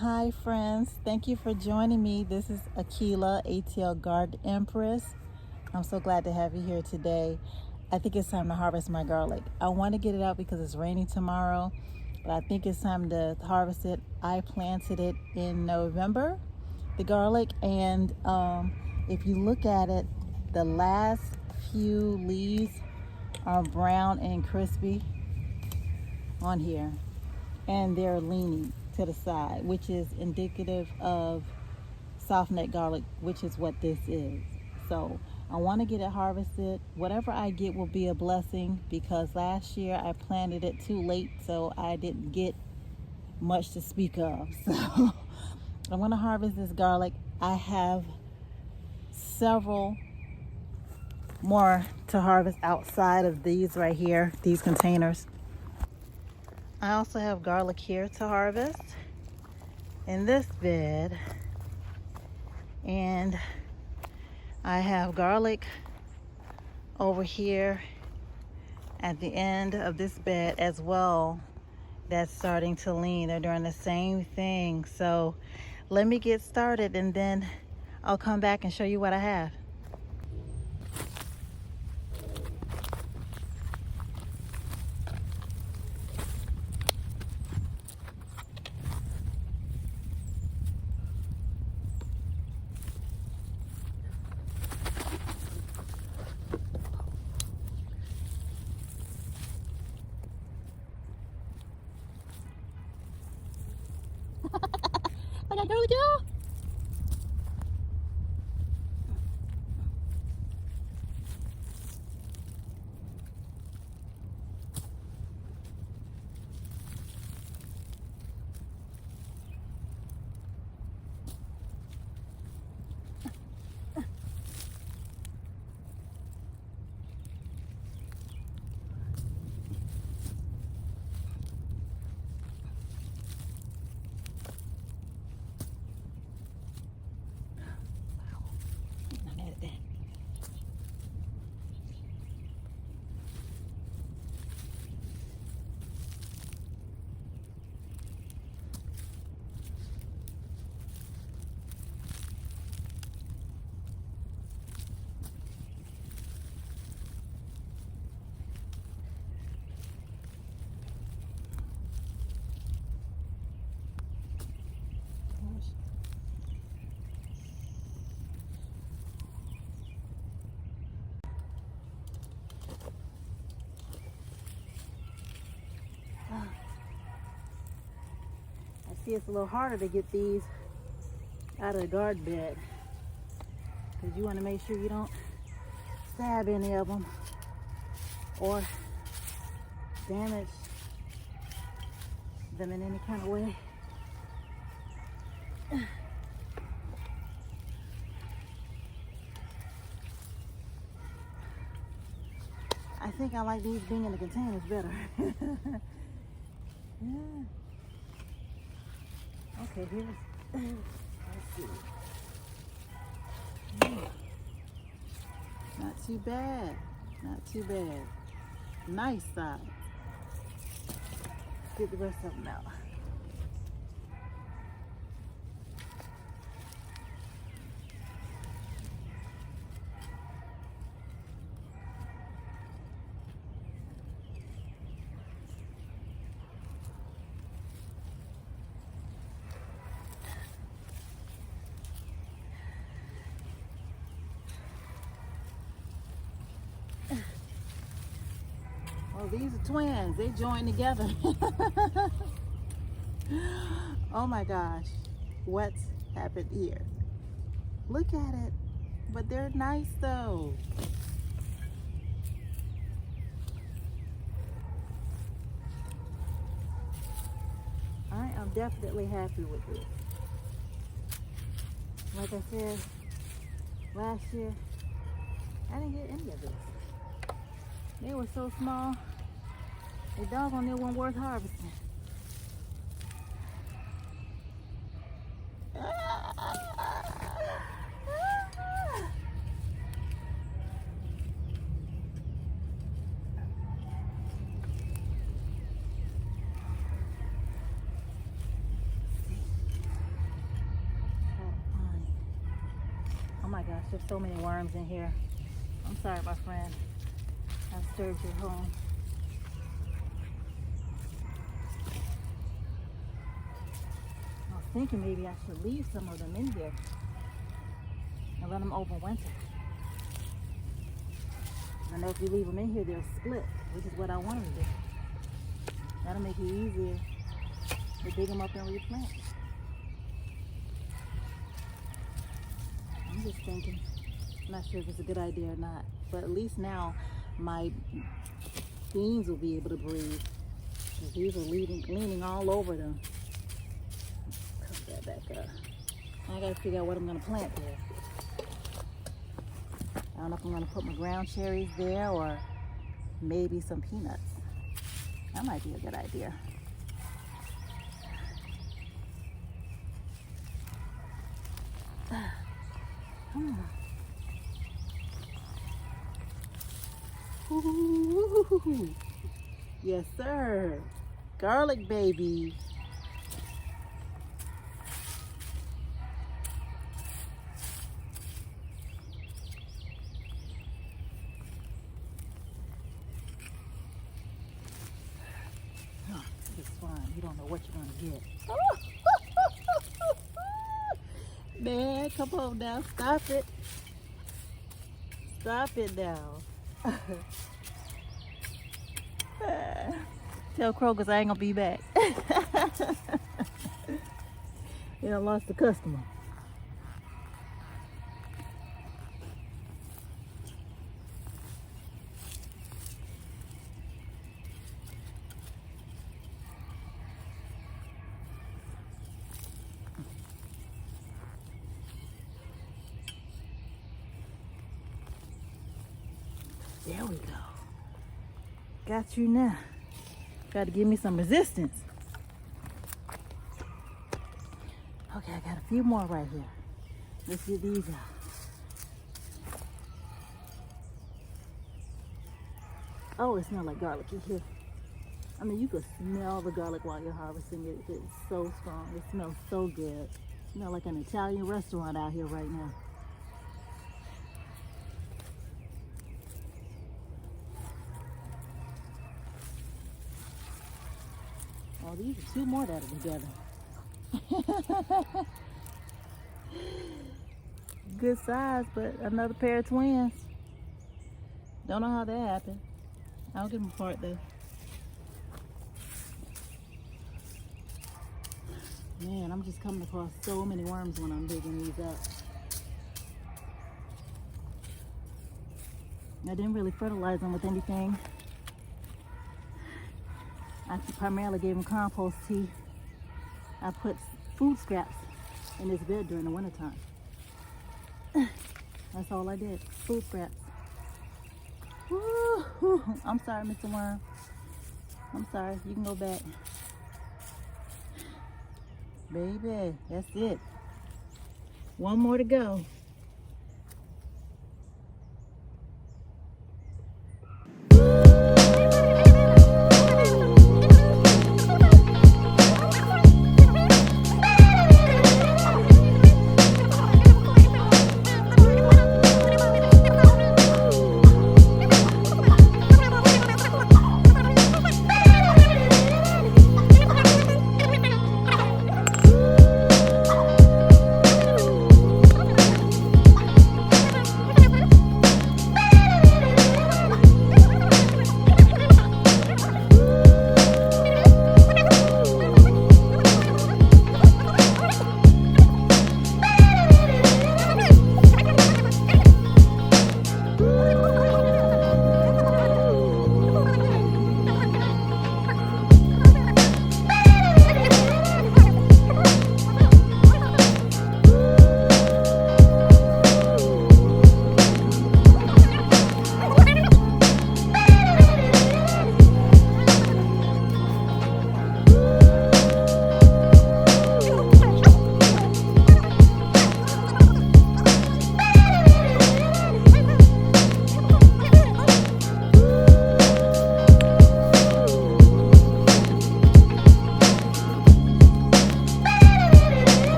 Hi friends, thank you for joining me. This is Akila, ATL Garden Empress. I'm so glad to have you here today. I think it's time to harvest my garlic. I want to get it out because it's raining tomorrow, but I think it's time to harvest it. I planted it in November, the garlic, and if you look at it, the last few leaves are brown and crispy on here, and they're leaning to the side, which is indicative of Softneck garlic, which is what this is. So I want to get it harvested. Whatever I get will be a blessing, because last year I planted it too late, so I didn't get much to speak of. So I'm going to harvest this garlic. I have several more to harvest outside of these right here, these containers. I also have garlic here to harvest in this bed, and I have garlic over here at the end of this bed as well that's starting to lean. They're doing the same thing. So let me get started and then I'll come back and show you what I have. I got garlic, y'all. Not mad at that. I see it's a little harder to get these out of the garden bed, because you want to make sure you don't stab any of them or damage them in any kind of way. I think I like these being in the containers better. Yeah. Okay, here's, let's see. Not too bad, not too bad. Nice size. Get the rest of them out. Oh, these are twins. They joined together. Oh my gosh. What's happened here? Look at it. But they're nice though. I am definitely happy with this. Like I said, last year, I didn't get any of this. They were so small, the doggone it wasn't worth harvesting. Oh my gosh, there's so many worms in here. I'm sorry, my friend. I disturbed your home. I was thinking maybe I should leave some of them in here and let them overwinter. I know if you leave them in here, they'll split, which is what I want to do. That'll make it easier to dig them up and replant. I'm just thinking. I'm not sure if it's a good idea or not, but at least now my beans will be able to breathe. These are leaning all over them. Cut that back up. I gotta figure out what I'm gonna plant there. I don't know if I'm gonna put my ground cherries there or maybe some peanuts. That might be a good idea. Ooh, yes, sir. Garlic baby. Oh, it's fine. You don't know what you're gonna get. Man, come on now. Stop it. Stop it now. Tell Kroger's I ain't gonna be back. You know, lost the customer. There we go. Got you now. Got to give me some resistance. Okay, I got a few more right here. Let's get these out. Oh, it smells like garlic in here. I mean, you could smell the garlic while you're harvesting it. It's so strong. It smells so good. It smells like an Italian restaurant out here right now. Oh, these are two more that are together. Good size, but another pair of twins. Don't know how that happened. I'll give them apart though. Man, I'm just coming across so many worms when I'm digging these up. I didn't really fertilize them with anything. I primarily gave them compost tea. I put food scraps in this bed during the wintertime. That's all I did, food scraps. Woo-hoo. I'm sorry, Mr. Worm. I'm sorry, you can go back. Baby, that's it. One more to go.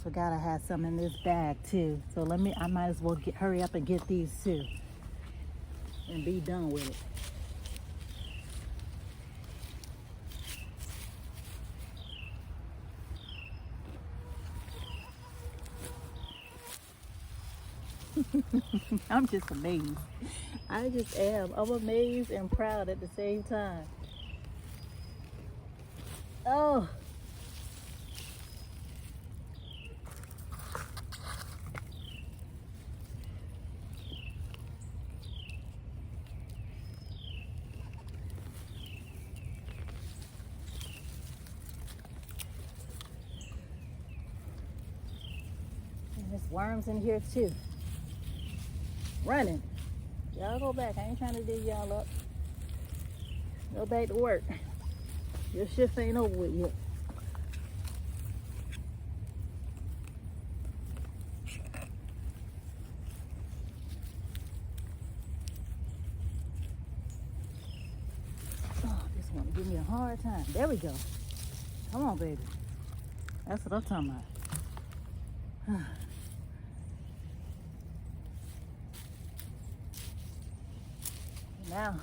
almost forgot I had some in this bag too. So I might as well hurry up and get these too and be done with it. I'm just amazed. I just am. I'm amazed and proud at the same time. Oh. And there's worms in here too. Running. Y'all go back. I ain't trying to dig y'all up. Go back to work. Your shift ain't over with yet. Oh, this one give me a hard time. There we go. Come on, baby. That's what I'm talking about. Now,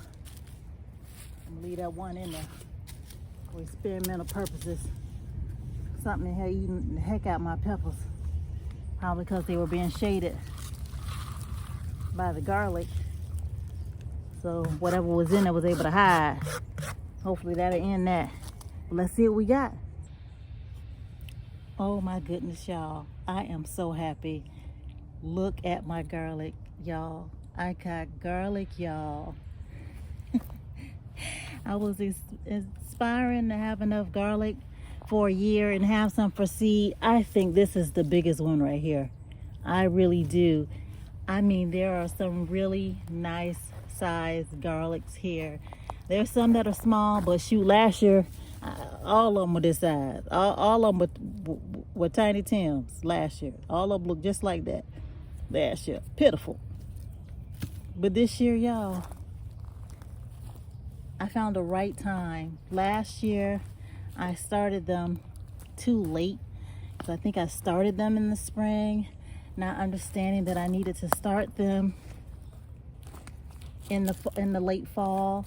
I'm gonna leave that one in there for experimental purposes. Something had eaten the heck out my peppers. Probably because they were being shaded by the garlic. So whatever was in there was able to hide. Hopefully that'll end that. But let's see what we got. Oh my goodness, y'all. I am so happy. Look at my garlic, y'all. I got garlic, y'all. I was aspiring to have enough garlic for a year and have some for seed. I think this is the biggest one right here. I really do. I mean, there are some really nice sized garlics here. There's some that are small, but shoot, last year, all of them were this size. All of them were Tiny Tims last year. All of them look just like that last year. Pitiful. But this year, y'all, I found the right time. Last year, I started them too late. So I think I started them in the spring, not understanding that I needed to start them in the late fall.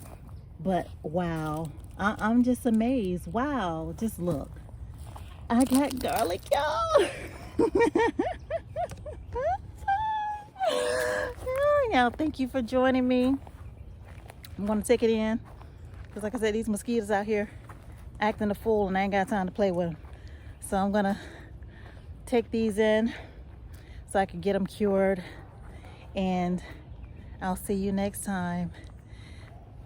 But wow, I'm just amazed. Wow, just look. I got garlic, y'all. Y'all, thank you for joining me. I'm gonna take it in. Because like I said, these mosquitoes out here acting a fool and I ain't got time to play with them. So I'm gonna take these in so I can get them cured. And I'll see you next time.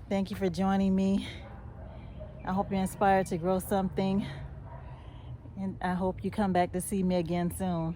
Thank you for joining me. I hope you're inspired to grow something. And I hope you come back to see me again soon.